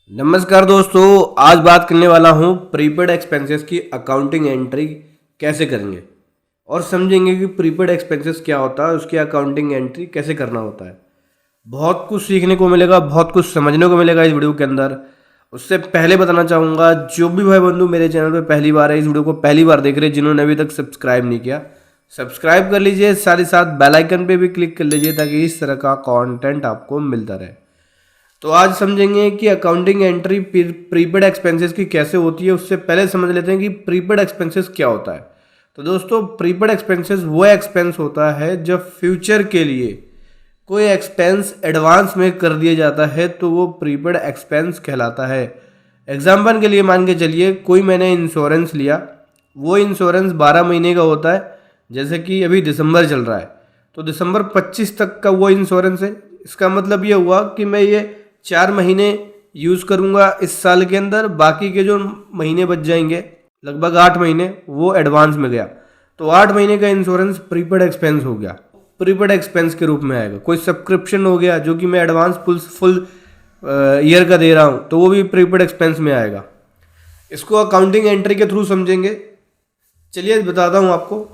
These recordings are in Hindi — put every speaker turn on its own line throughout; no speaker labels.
नमस्कार दोस्तों, आज बात करने वाला हूँ प्रीपेड एक्सपेंसेस की अकाउंटिंग एंट्री कैसे करेंगे और समझेंगे कि प्रीपेड एक्सपेंसेस क्या होता है, उसकी अकाउंटिंग एंट्री कैसे करना होता है। बहुत कुछ सीखने को मिलेगा, बहुत कुछ समझने को मिलेगा इस वीडियो के अंदर। उससे पहले बताना चाहूँगा, जो भी भाई बंधु मेरे चैनल पर पहली बार है, इस वीडियो को पहली बार देख रहे हैं, जिन्होंने अभी तक सब्सक्राइब नहीं किया, सब्सक्राइब कर लीजिए। साथ ही साथ बेल आइकन पे भी क्लिक कर लीजिए ताकि इस तरह का कंटेंट आपको मिलता रहे। तो आज समझेंगे कि अकाउंटिंग एंट्री प्रीपेड एक्सपेंसेस की कैसे होती है। उससे पहले समझ लेते हैं कि प्रीपेड एक्सपेंसेस क्या होता है। तो दोस्तों, प्रीपेड एक्सपेंसेस वो एक्सपेंस होता है जब फ्यूचर के लिए कोई एक्सपेंस एडवांस में कर दिया जाता है तो वो प्रीपेड एक्सपेंस कहलाता है। एग्जाम्पल के लिए मान के चलिए, कोई मैंने इंश्योरेंस लिया, वो इंश्योरेंस 12 महीने का होता है। जैसे कि अभी दिसंबर चल रहा है तो दिसंबर 25 तक का वो इंश्योरेंस है। इसका मतलब ये हुआ कि मैं ये 4 महीने यूज़ करूँगा इस साल के अंदर, बाकी के जो महीने बच जाएंगे, लगभग 8 महीने, वो एडवांस में गया। तो 8 महीने का इंश्योरेंस प्रीपेड एक्सपेंस हो गया, प्रीपेड एक्सपेंस के रूप में आएगा। कोई सब्सक्रिप्शन हो गया जो कि मैं एडवांस फुल ईयर का दे रहा हूँ, तो वो भी प्रीपेड एक्सपेंस में आएगा। इसको अकाउंटिंग एंट्री के थ्रू समझेंगे। चलिए बताता हूँ आपको।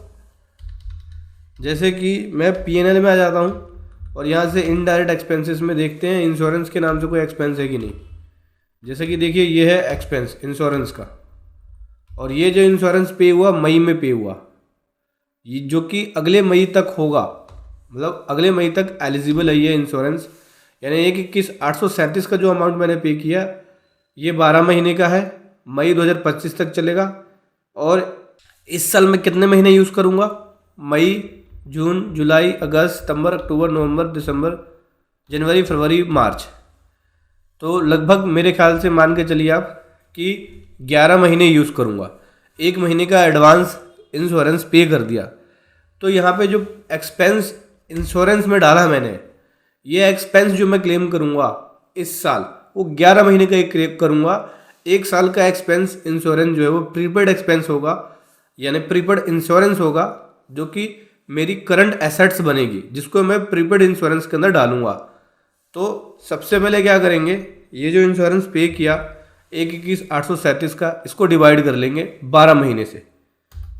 जैसे कि मैं P&L में आ जाता हूँ और यहाँ से इनडायरेक्ट एक्सपेंसेस में देखते हैं इंश्योरेंस के नाम से कोई एक्सपेंस है कि नहीं। जैसे कि देखिए, ये है एक्सपेंस इंश्योरेंस का, और ये जो इंश्योरेंस पे हुआ मई में पे हुआ, ये जो कि अगले मई तक होगा, मतलब अगले मई तक एलिजिबल है ये इंश्योरेंस। यानी 1/21/837 का जो अमाउंट मैंने पे किया, ये 12 महीने का है, मई 2025 तक चलेगा। और इस साल में कितने महीने यूज़ करूँगा? मई, जून, जुलाई, अगस्त, सितंबर, अक्टूबर, नवंबर, दिसंबर, जनवरी, फरवरी, मार्च। तो लगभग मेरे ख्याल से मान के चलिए आप कि 11 महीने यूज़ करूँगा। 1 महीने का एडवांस इंश्योरेंस पे कर दिया। तो यहाँ पे जो एक्सपेंस इंश्योरेंस में डाला मैंने, ये एक्सपेंस जो मैं क्लेम करूँगा इस साल, वो 11 महीने का एक क्लेम करूँगा। 1 साल का एक्सपेंस इंश्योरेंस जो है वो प्रीपेड एक्सपेंस होगा, यानी प्रीपेड इंश्योरेंस होगा, जो कि मेरी करंट एसेट्स बनेगी, जिसको मैं प्रीपेड इंश्योरेंस के अंदर डालूंगा। तो सबसे पहले क्या करेंगे, ये जो इंश्योरेंस पे किया 1/21/837 का, इसको डिवाइड कर लेंगे 12 महीने से।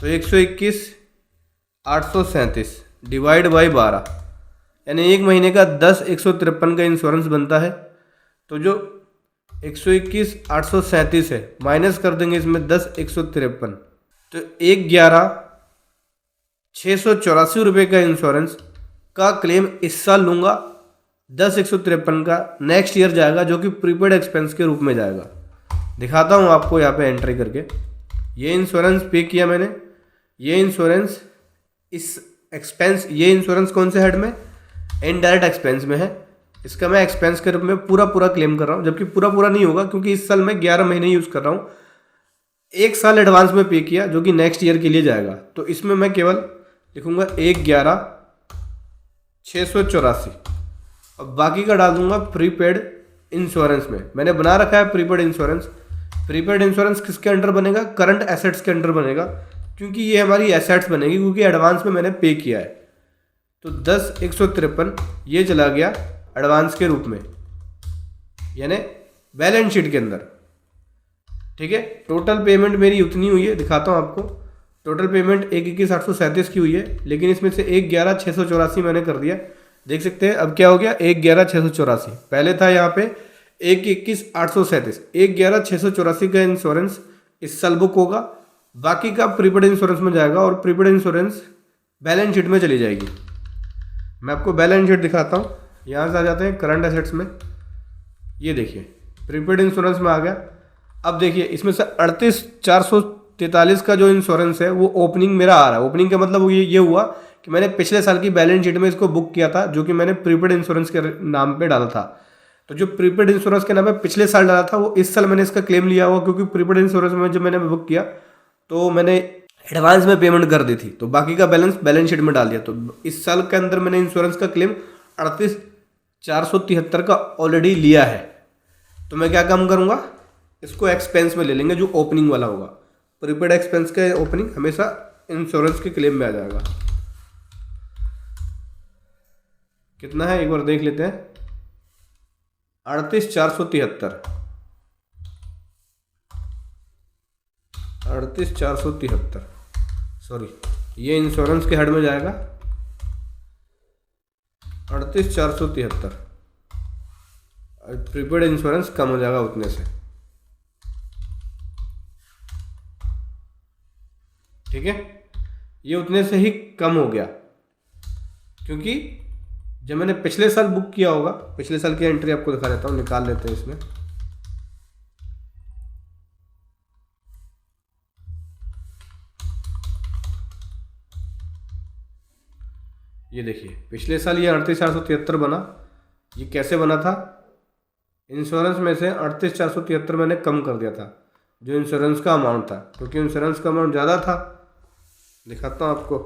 तो 121/837 डिवाइड बाई 12, यानी 1 महीने का 10/153 का इंश्योरेंस बनता है। तो जो 121/837 है, माइनस कर देंगे इसमें 10/153, तो 1/11/684 रुपये का इंश्योरेंस का क्लेम इस साल लूँगा। 10/153 का नेक्स्ट ईयर जाएगा, जो कि प्रीपेड एक्सपेंस के रूप में जाएगा। दिखाता हूँ आपको यहाँ पे एंट्री करके। ये इंश्योरेंस पे किया मैंने, ये इंश्योरेंस इस एक्सपेंस, ये इंश्योरेंस कौन से हेड में? इनडायरेक्ट एक्सपेंस में है। इसका मैं एक्सपेंस के रूप में पूरा क्लेम कर रहा हूँ, जबकि पूरा नहीं होगा क्योंकि इस साल मैं 11 महीने यूज़ कर रहा हूँ। 1 साल एडवांस में पे किया जो कि नेक्स्ट ईयर के लिए जाएगा। तो इसमें मैं केवल लिखूंगा 1/11/684 और बाकी का डाल दूंगा प्रीपेड इंश्योरेंस में। मैंने बना रखा है प्रीपेड इंश्योरेंस। प्रीपेड इंश्योरेंस किसके अंडर बनेगा? करंट एसेट्स के अंडर बनेगा, क्योंकि ये हमारी एसेट्स बनेगी, क्योंकि एडवांस में मैंने पे किया है। तो 10/153 ये चला गया एडवांस के रूप में, यानी बैलेंस शीट के अंदर। ठीक है, टोटल पेमेंट मेरी उतनी हुई है, दिखाता हूँ आपको। टोटल पेमेंट 1/21/837 की हुई है, लेकिन इसमें से 1/11/684 मैंने कर दिया। देख सकते हैं अब क्या हो गया, 1/11/684 पहले था यहाँ पे 1/21/837। 1/11/684 का इंश्योरेंस इस साल बुक होगा, बाकी का प्रीपेड इंश्योरेंस में जाएगा और प्रीपेड इंश्योरेंस बैलेंस शीट में चली जाएगी। मैं आपको बैलेंस शीट दिखाता हूँ। यहाँ से आ जाते हैं करंट एसेट्स में। ये देखिए, प्रीपेड इंश्योरेंस में आ गया। अब देखिए, इसमें से 38,443 का जो इंश्योरेंस है वो ओपनिंग मेरा आ रहा है। ओपनिंग का मतलब ये हुआ कि मैंने पिछले साल की बैलेंस शीट में इसको बुक किया था, जो कि मैंने प्रीपेड इंश्योरेंस के नाम पे डाला था। तो जो प्रीपेड इंश्योरेंस के नाम पे पिछले साल डाला था, वो इस साल मैंने इसका क्लेम लिया हुआ, क्योंकि प्रीपेड इंश्योरेंस में जब मैंने बुक किया तो मैंने एडवांस में पेमेंट कर दी थी, तो बाकी का बैलेंस शीट में डाल दिया। तो इस साल के अंदर मैंने इंश्योरेंस का क्लेम 38,473 का ऑलरेडी लिया है। तो मैं क्या काम करूँगा, इसको एक्सपेंस में ले लेंगे, जो ओपनिंग वाला होगा। प्रीपेड एक्सपेंस का ओपनिंग हमेशा इंश्योरेंस के क्लेम में आ जाएगा। कितना है एक बार देख लेते हैं, 38,473 38,473, सॉरी ये इंश्योरेंस के हेड में जाएगा 38,473, प्रीपेड इंश्योरेंस कम हो जाएगा उतने से। ठीक है, ये उतने से ही कम हो गया, क्योंकि जब मैंने पिछले साल बुक किया होगा, पिछले साल की एंट्री आपको दिखा देता हूँ, निकाल लेते हैं इसमें। ये देखिए पिछले साल ये 38,473 बना। ये कैसे बना था? इंश्योरेंस में से 38,473 मैंने कम कर दिया था, जो इंश्योरेंस का अमाउंट था, क्योंकि इंश्योरेंस का अमाउंट ज़्यादा था। दिखाता हूँ आपको।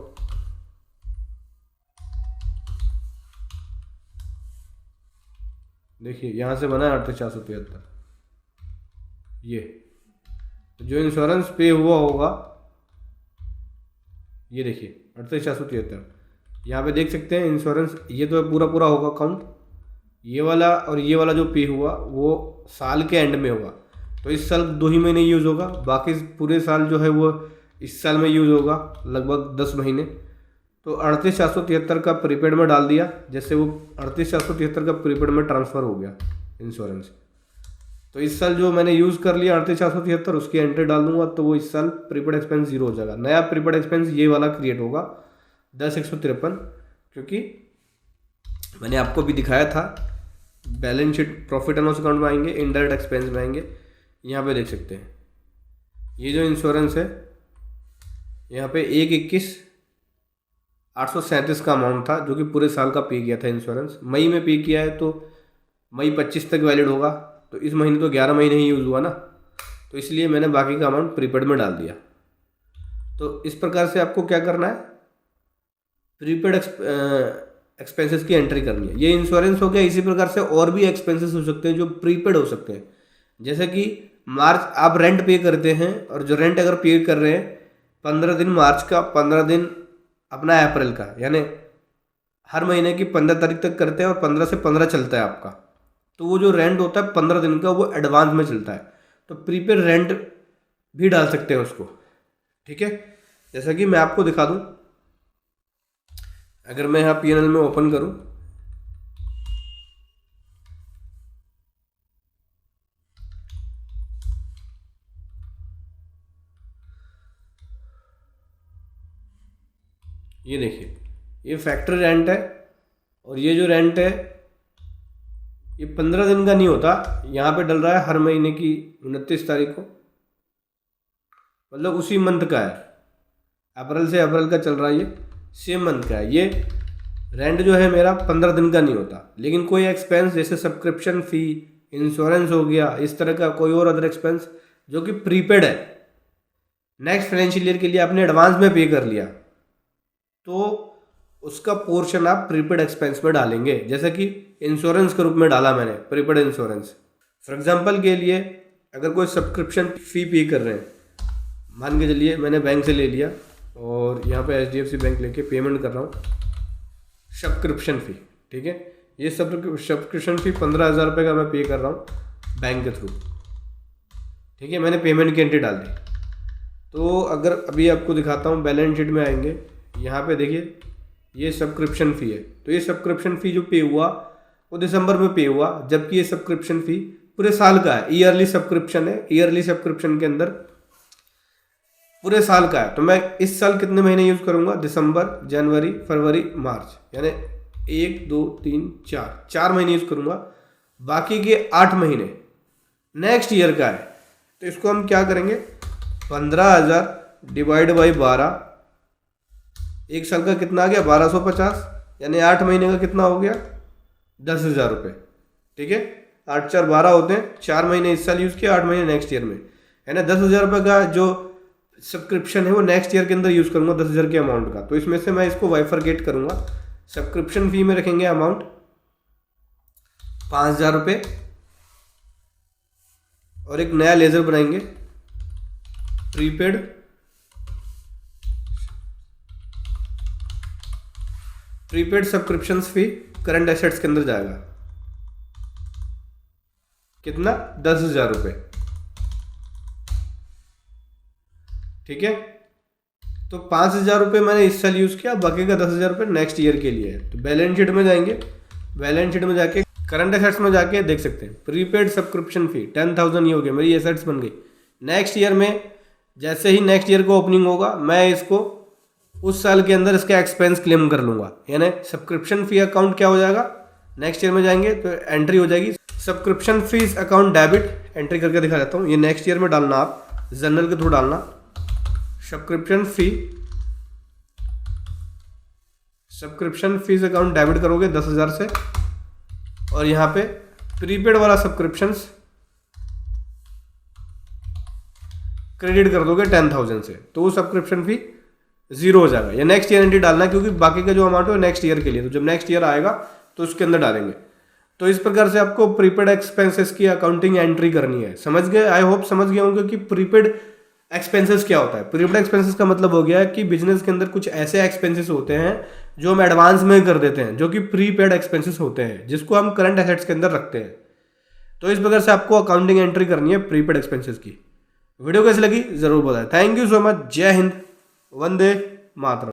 देखिए यहाँ से बना है 38,473। ये जो इंश्योरेंस पे हुआ होगा, ये देखिए 38,473, यहाँ पे देख सकते हैं इंश्योरेंस, ये तो पूरा पूरा होगा अकाउंट, ये वाला और ये वाला जो पे हुआ वो साल के एंड में होगा। तो इस साल 2 ही महीने यूज़ होगा, बाकी पूरे साल जो है वो इस साल में यूज़ होगा, लगभग 10 महीने। तो 38,473 का प्रीपेड में डाल दिया, जैसे वो 38,473 का प्रीपेड में ट्रांसफ़र हो गया इंश्योरेंस। तो इस साल जो मैंने यूज़ कर लिया 38,473, उसकी एंट्री डाल दूंगा, तो वो इस साल प्रीपेड एक्सपेंस 0 हो जाएगा। नया प्रीपेड एक्सपेंस ये वाला क्रिएट होगा 10,153, क्योंकि मैंने आपको भी दिखाया था, balance sheet profit and loss account में आएंगे, इनडायरेक्ट एक्सपेंस में आएंगे। यहाँ पे देख सकते हैं ये जो इंश्योरेंस है, यहाँ पे 1/21/837 का अमाउंट था, जो कि पूरे साल का पे किया था इंश्योरेंस। मई में पे किया है, तो मई 25 तक वैलिड होगा, तो इस महीने तो 11 महीने ही यूज़ हुआ ना, तो इसलिए मैंने बाकी का अमाउंट प्रीपेड में डाल दिया। तो इस प्रकार से आपको क्या करना है, प्रीपेड एक्सपेंसेस की एंट्री करनी है। ये इंश्योरेंस हो गया। इसी प्रकार से और भी एक्सपेंसेस हो सकते हैं जो प्रीपेड हो सकते हैं, जैसे कि मार्च आप रेंट पे करते हैं, और जो रेंट अगर पे कर रहे हैं 15 दिन मार्च का, 15 दिन अपना अप्रैल का, यानी हर महीने की 15 तारीख तक करते हैं और 15 से 15 चलता है आपका, तो वो जो रेंट होता है 15 दिन का, वो एडवांस में चलता है। तो प्रीपेड रेंट भी डाल सकते हैं उसको। ठीक है, जैसा कि मैं आपको दिखा दूं, अगर मैं यहाँ P&L में ओपन करूं, ये देखिए ये फैक्ट्री रेंट है, और ये जो रेंट है ये 15 दिन का नहीं होता, यहाँ पे डल रहा है हर महीने की 29 तारीख को, मतलब उसी मंथ का है, अप्रैल से अप्रैल का चल रहा है, ये सेम मंथ का है। ये रेंट जो है मेरा 15 दिन का नहीं होता, लेकिन कोई एक्सपेंस जैसे सब्सक्रिप्शन फ़ी, इंश्योरेंस हो गया, इस तरह का कोई और अदर एक्सपेंस जो कि प्रीपेड है, नेक्स्ट फाइनेंशियल ईयर के लिए आपने एडवांस में पे कर लिया, तो उसका पोर्शन आप प्रीपेड एक्सपेंस में डालेंगे। जैसे कि इंश्योरेंस के रूप में डाला मैंने प्रीपेड इंश्योरेंस। फॉर एग्जांपल के लिए अगर कोई सब्सक्रिप्शन फ़ी पे कर रहे हैं, मान के चलिए मैंने बैंक से ले लिया और यहाँ पे HDFC बैंक लेके पेमेंट कर रहा हूँ सब्सक्रिप्शन फ़ी। ठीक है, ये सब्सक्रिप्शन फ़ी 15,000 रुपये का मैं पे कर रहा हूँ बैंक के थ्रू। ठीक है, मैंने पेमेंट की एंट्री डाल दी। तो अगर अभी आपको दिखाता हूँ, बैलेंस शीट में आएंगे, यहाँ पे देखिए ये सब्सक्रिप्शन फ़ी है। तो ये सब्सक्रिप्शन फ़ी जो पे हुआ वो दिसंबर में पे हुआ, जबकि ये सब्सक्रिप्शन फ़ी पूरे साल का है, ईयरली सब्सक्रिप्शन है। ईयरली सब्सक्रिप्शन के अंदर पूरे साल का है। तो मैं इस साल कितने महीने यूज़ करूँगा? दिसंबर, जनवरी, फरवरी, मार्च, यानी 1 2 3 4 महीने यूज़ करूँगा। बाकी के 8 महीने नेक्स्ट ईयर का है। तो इसको हम क्या करेंगे, 15,000 डिवाइड बाई 12, एक साल का कितना आ गया 1250, यानी 8 महीने का कितना हो गया 10,000 रुपये। ठीक है, 8 4 12 होते हैं, 4 महीने इस साल यूज़ किया, 8 महीने नेक्स्ट ईयर में, है ना। 10,000 रुपये का जो सब्सक्रिप्शन है वो नेक्स्ट ईयर के अंदर यूज़ करूँगा 10,000 के अमाउंट का। तो इसमें से मैं इसको बाइफरकेट करूँगा। सब्सक्रिप्शन फी में रखेंगे अमाउंट 5,000 रुपये, और एक नया लेजर बनाएंगे प्रीपेड सब्सक्रिप्शन फी करंट एसेट्स के अंदर जाएगा, कितना 10,000 रुपये। ठीक है। तो 5,000 रुपये मैंने इस साल यूज़ किया, बाकी का 10,000 रुपये नेक्स्ट ईयर के लिए है। तो बैलेंस शीट में जाएंगे, बैलेंस शीट में जाके करंट एसेट्स में जाके देख सकते हैं प्रीपेड सब्सक्रिप्शन फी 10,000 ये हो गया, मेरी एसेट्स बन गई। नेक्स्ट ईयर में जैसे ही नेक्स्ट ईयर को ओपनिंग होगा, मैं इसको उस साल के अंदर इसका एक्सपेंस क्लेम कर लूँगा, यानी सब्सक्रिप्शन फी अकाउंट क्या हो जाएगा, नेक्स्ट ईयर में जाएंगे तो एंट्री हो जाएगी subscription fees account debit. Entry करके दिखा देता हूँ, ये नेक्स्ट ईयर में डालना, आप जर्नल के थ्रू डालना सब्सक्रिप्शन फीस अकाउंट डेबिट करोगे 10,000 से, और यहाँ पे प्रीपेड वाला सब्सक्रिप्शंस क्रेडिट कर दोगे 10,000 से, तो वो सब्सक्रिप्शन फी 0 हो जाएगा। या नेक्स्ट ईयर एंट्री डालना है, क्योंकि बाकी का जो अमाउंट है नेक्स्ट ईयर के लिए, तो जब नेक्स्ट ईयर आएगा तो उसके अंदर डालेंगे। तो इस प्रकार से आपको प्रीपेड एक्सपेंसेस की अकाउंटिंग एंट्री करनी है। समझ गए? आई होप समझ गए होंगे कि प्रीपेड एक्सपेंसेस क्या होता है। प्रीपेड एक्सपेंसेस का मतलब हो गया कि बिजनेस के अंदर कुछ ऐसे एक्सपेंसेस होते हैं जो हम एडवांस में कर देते हैं, जो कि प्रीपेड एक्सपेंसेस होते हैं, जिसको हम करंट एसेट्स के अंदर रखते हैं। तो इस प्रकार से आपको अकाउंटिंग एंट्री करनी है प्रीपेड एक्सपेंसेस की। वीडियो कैसी लगी जरूर बताएं। Thank you so much. जय हिंद, वंदे मातरम।